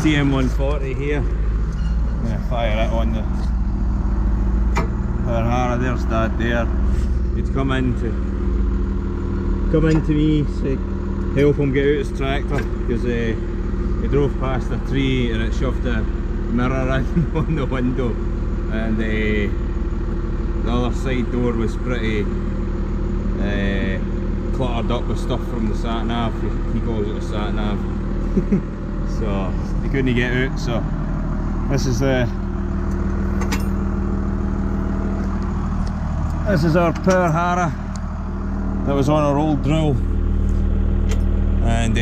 TM140 here. I'm going to fire it on the power harrow. There's Dad there. He'd come in to me, say, help him get out his tractor, because he drove past a tree and it shoved a mirror in on the window, and the other side door was pretty cluttered up with stuff from the sat nav. He calls it a sat nav. So he couldn't get out, so this is our power harrow that was on our old drill, and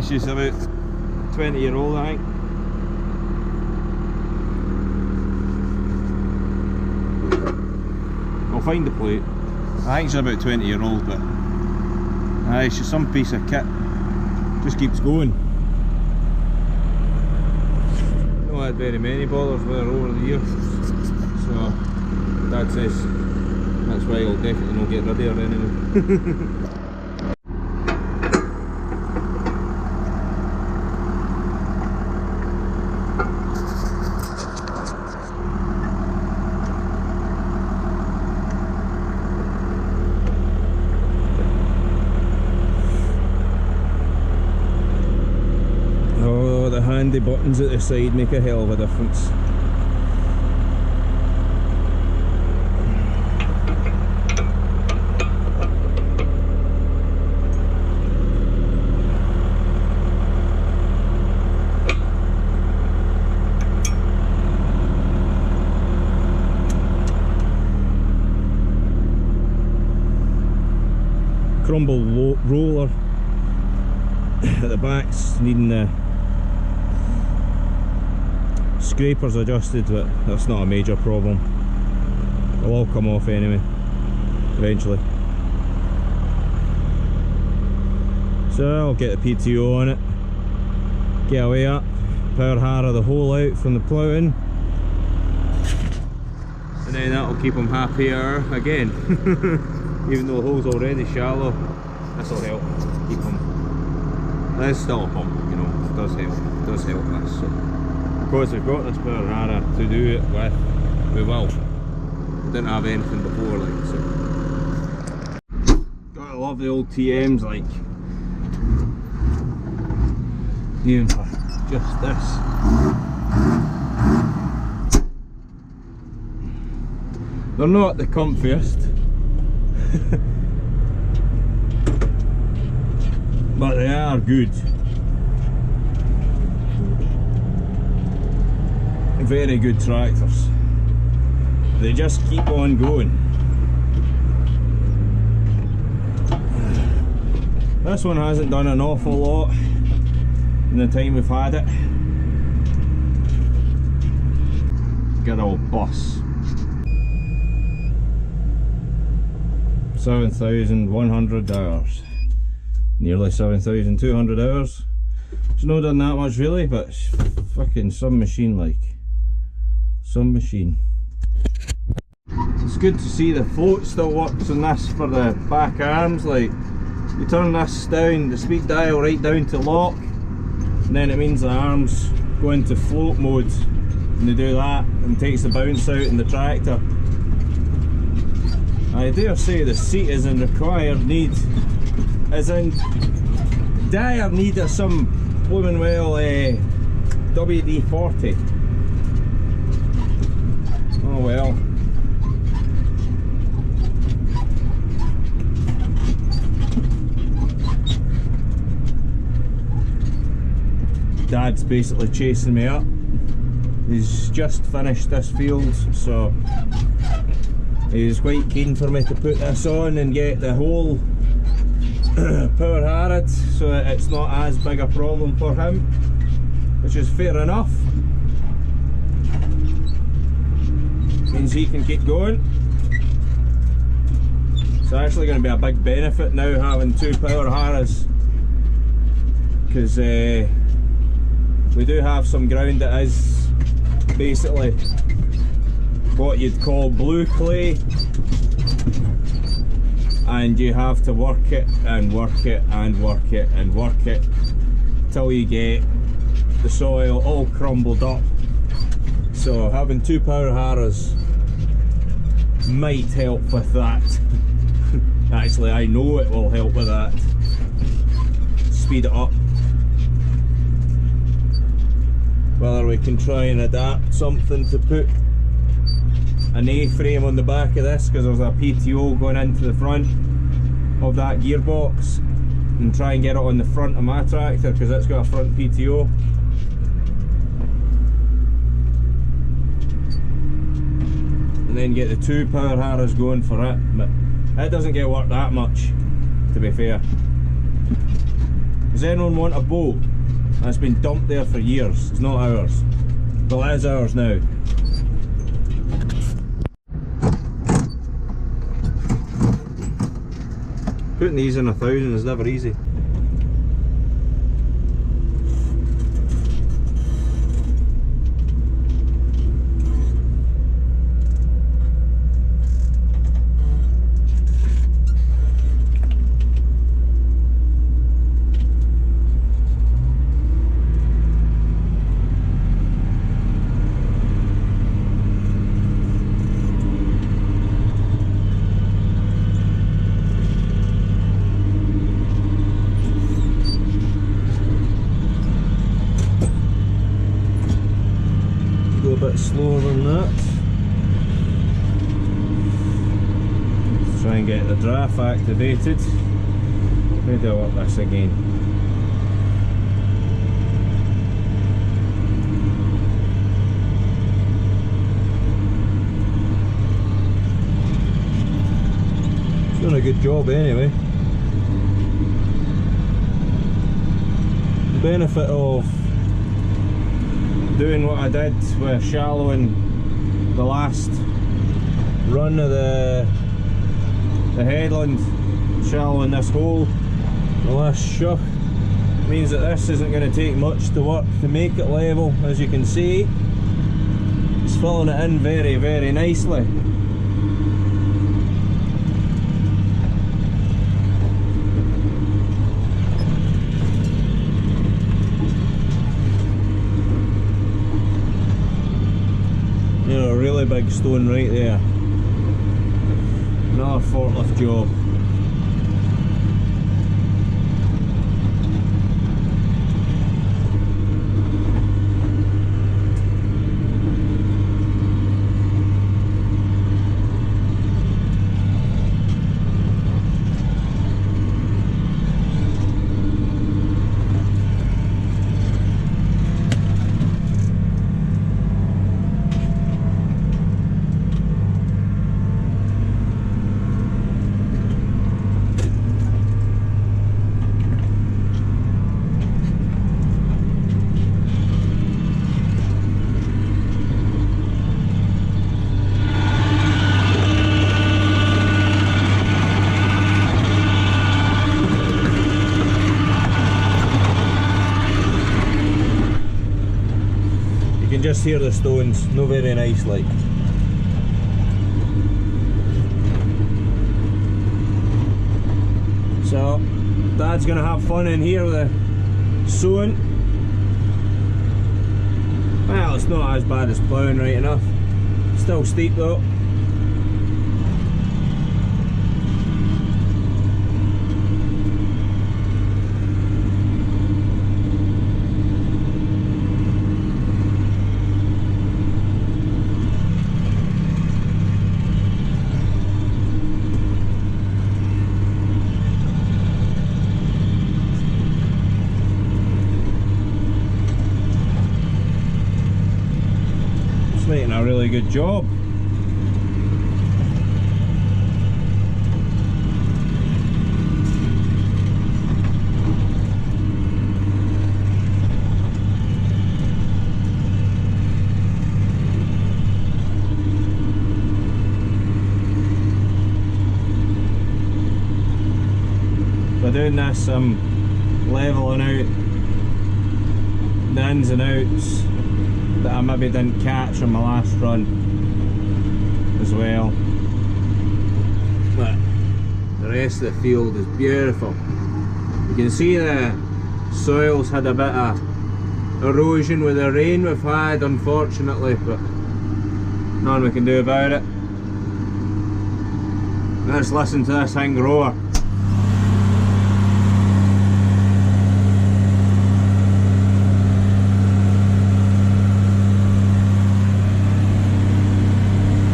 she's about 20-year-old, I think. I'll find the plate. I think she's about 20-year-old, but she's some piece of kit. Just keeps going. Not had very many bothers with her over the years, so Dad says that's why I'll definitely not get rid of her anymore. The handy buttons at the side make a hell of a difference. Crumble roller at the back's needing the scrapers adjusted, but that's not a major problem. It'll all come off anyway, eventually. So I'll get the PTO on it, get away up, power harrow the hole out from the ploughing, and then that'll keep them happier again. Even though the hole's already shallow, this will help keep them. There's still a pump, you know, it does help us. So, because we've got this power harrow to do it with, we will. Didn't have anything before, like, so. Gotta love the old TMs, like, even for just this. They're not the comfiest, but they are good. Very good tractors. They just keep on going. This one hasn't done an awful lot in the time we've had it. Good old bus. 7,100 hours. Nearly 7,200 hours. It's not done that much really, but it's fucking some machine, like. Some machine. It's good to see the float still works on this for the back arms. Like, you turn this down, the speed dial right down to lock, and then it means the arms go into float mode, and they do that and takes the bounce out in the tractor. I dare say the seat is in required need, as in dire need of some blooming well WD-40. Oh well. Dad's basically chasing me up. He's just finished this field, so he's quite keen for me to put this on and get the whole power harrowed so that it's not as big a problem for him, which is fair enough. Means he can keep going. It's actually going to be a big benefit now having two power harrows, because we do have some ground that is basically what you'd call blue clay, and you have to work it and work it and work it and work it till you get the soil all crumbled up. So having 2 power harrows might help with that. Actually, I know it will help with that. Speed it up. Whether we can try and adapt something to put an A-frame on the back of this, because there's a PTO going into the front of that gearbox, and try and get it on the front of my tractor because it's got a front PTO. And then get the 2 power harrows going for it, but it doesn't get worked that much, to be fair. Does anyone want a boat that's been dumped there for years? It's not ours. Well, it is ours now. Putting these in 1,000 is never easy. A bit slower than that. Let's try and get the draft activated. Maybe I'll work this again. It's doing a good job anyway. The benefit of doing what I did with shallowing the last run of the headland, shallowing this hole, the last shuck, means that this isn't going to take much to work to make it level. As you can see, it's filling it in very, very nicely. A really big stone right there. Another forklift job. Just hear the stones, no very nice like. So Dad's gonna have fun in here with the sowing. Well, it's not as bad as ploughing, right enough. Still steep though. Making a really good job. By doing this, I'm leveling out the ins and outs that I maybe didn't catch on my last run as well. But the rest of the field is beautiful. You can see the soil's had a bit of erosion with the rain we've had, unfortunately, but nothing we can do about it. Let's listen to this thing roar.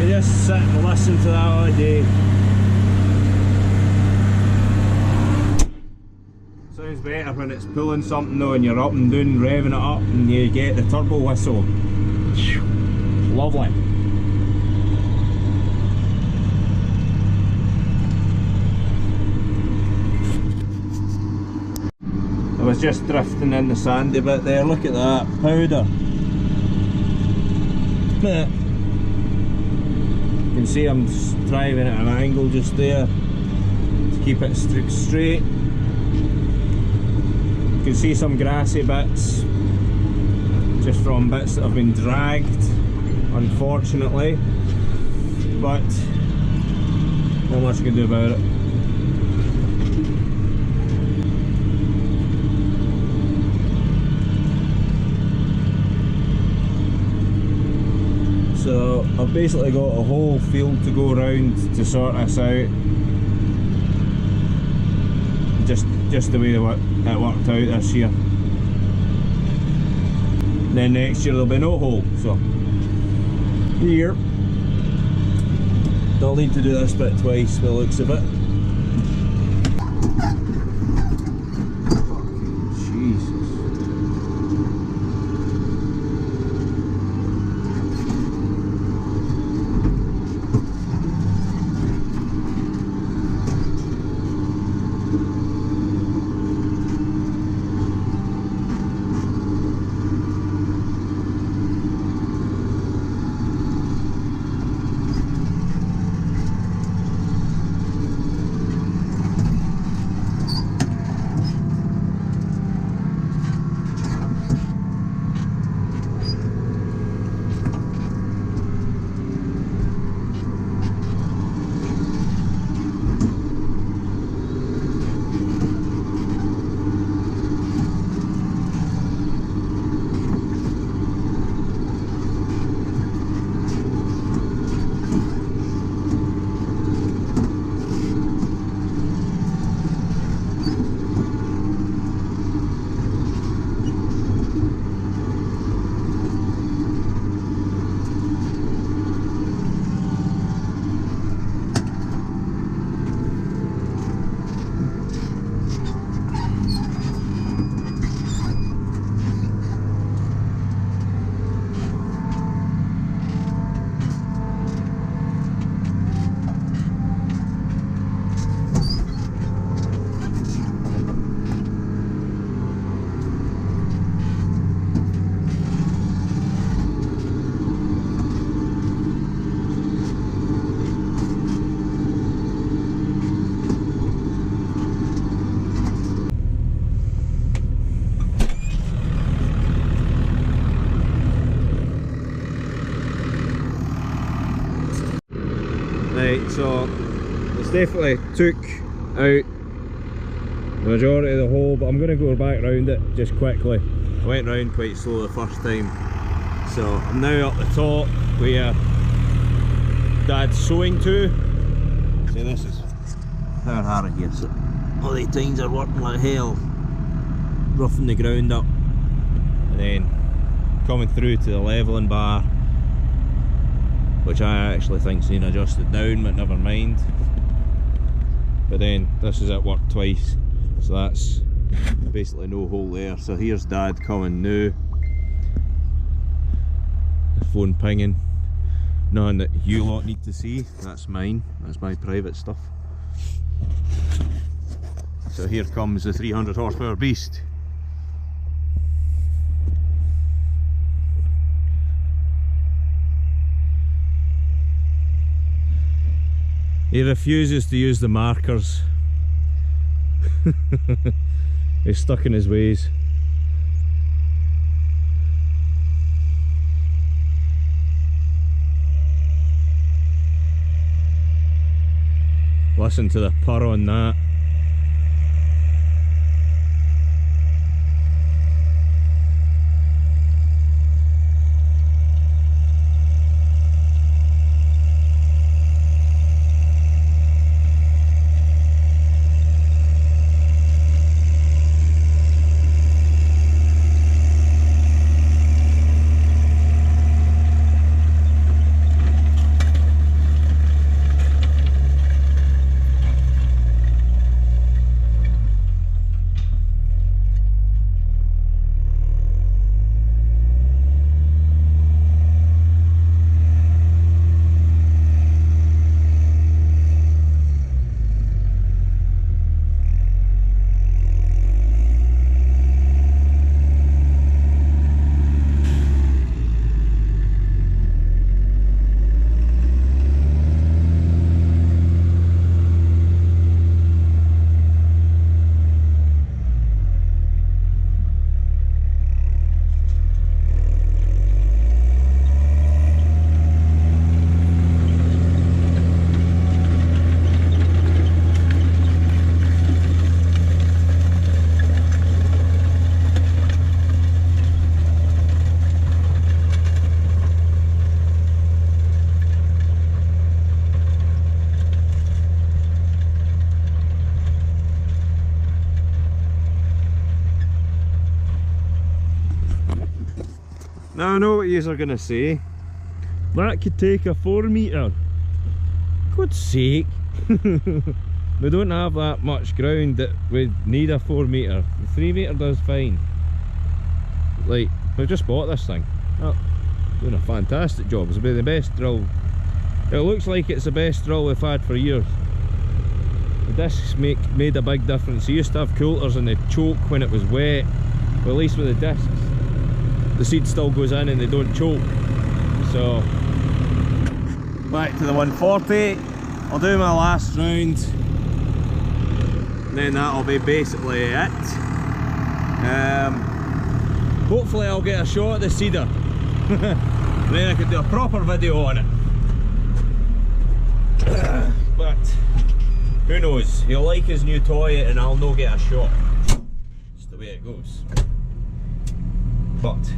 You just sit and listen to that all day. Sounds better when it's pulling something though and you're up and down revving it up and you get the turbo whistle. Lovely. I was just drifting in the sandy bit there, look at that powder. You can see I'm driving at an angle just there to keep it straight. You can see some grassy bits just from bits that have been dragged, unfortunately, but not much you can do about it. So I've basically got a whole field to go around to sort this out. Just the way it worked out this year. Then next year there'll be no hole, so here. They'll need to do this bit twice by the looks of it. Jesus. Right, so it's definitely took out the majority of the hole, but I'm going to go back round it just quickly. I went round quite slow the first time, so I'm now up the top where Dad's sowing to. See, this is how hard it gets it. All the tines are working like hell, roughing the ground up, and then coming through to the levelling bar, which I actually think's been adjusted down, but never mind. But then this is at work twice, so that's basically no hole there. So here's Dad coming now. The phone pinging. Nothing that you lot need to see. That's mine. That's my private stuff. So here comes the 300 horsepower beast. He refuses to use the markers. He's stuck in his ways. Listen to the purr on that. Now I know what yous are gonna say. That could take a 4 metre. God's sake. We don't have that much ground that we need a 4 metre. The 3 metre does fine. Like, we just bought this thing. Oh, doing a fantastic job. It's been the best drill. It looks like it's the best drill we've had for years. The discs made a big difference. You used to have coulters in the choke when it was wet. But at least with the discs, the seed still goes in and they don't choke. So back to the 140. I'll do my last round, and then that'll be basically it. Hopefully I'll get a shot at the seeder and then I can do a proper video on it. But who knows, he'll like his new toy and I'll no get a shot. It's the way it goes. But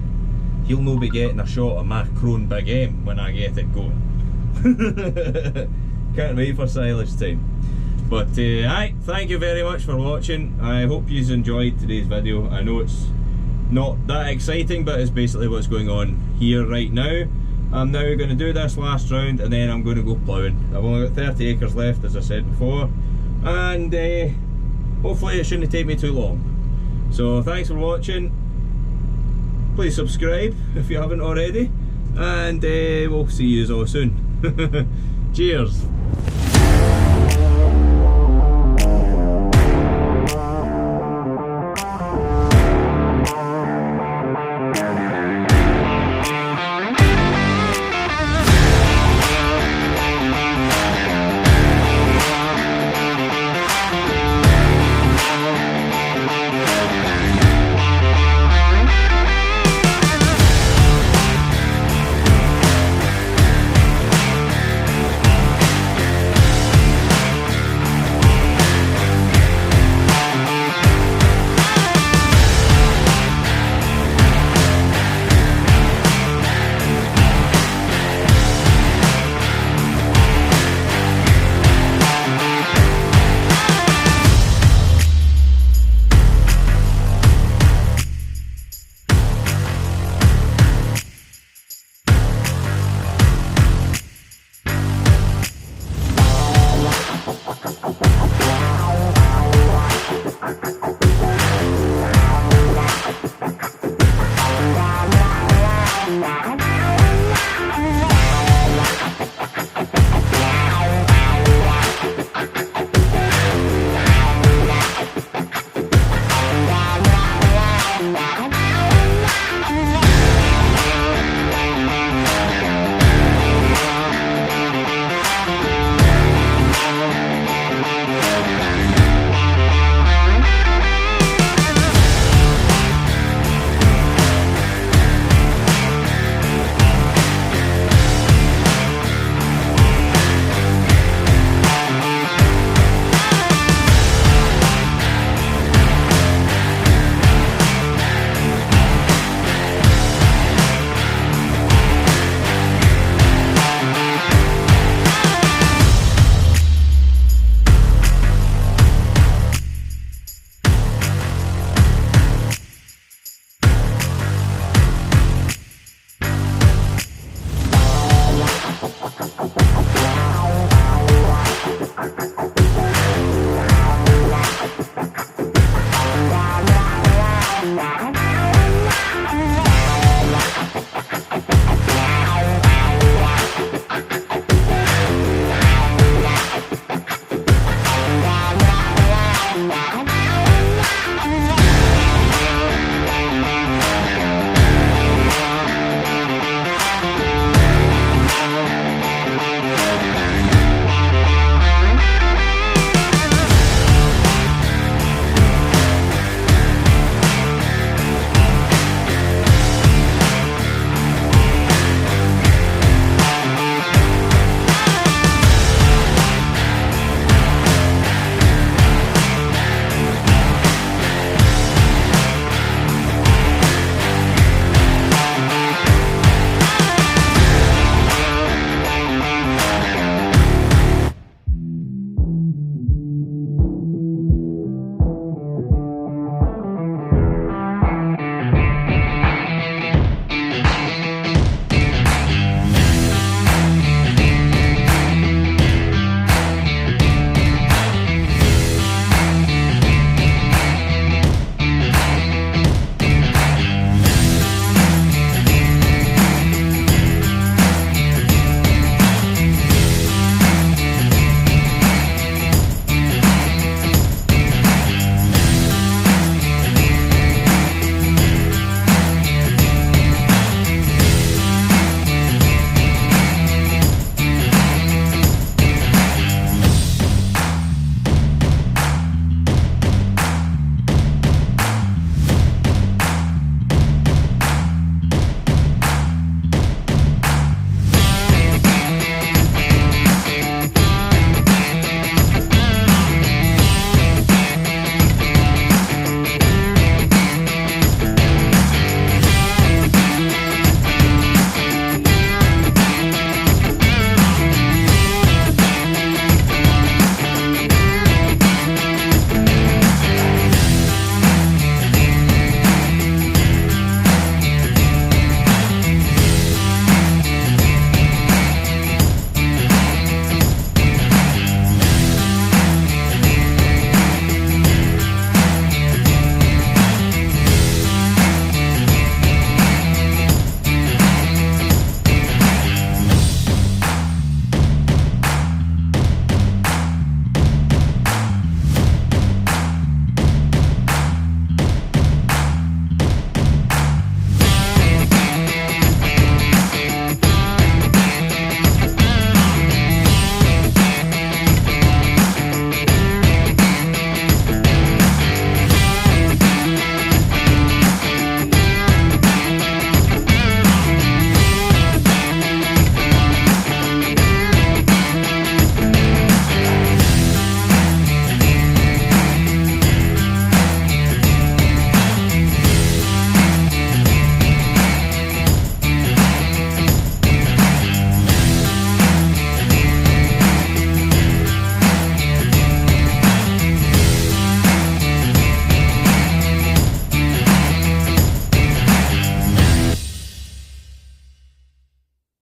he'll no be getting a shot of my Crone Big M when I get it going. Can't wait for silage time. But aye, thank you very much for watching. I hope you enjoyed today's video. I know it's not that exciting, but it's basically what's going on here right now. I'm now going to do this last round and then I'm going to go ploughing. I've only got 30 acres left, as I said before, and hopefully it shouldn't take me too long. So thanks for watching. Please subscribe if you haven't already, and we'll see you all soon. Cheers.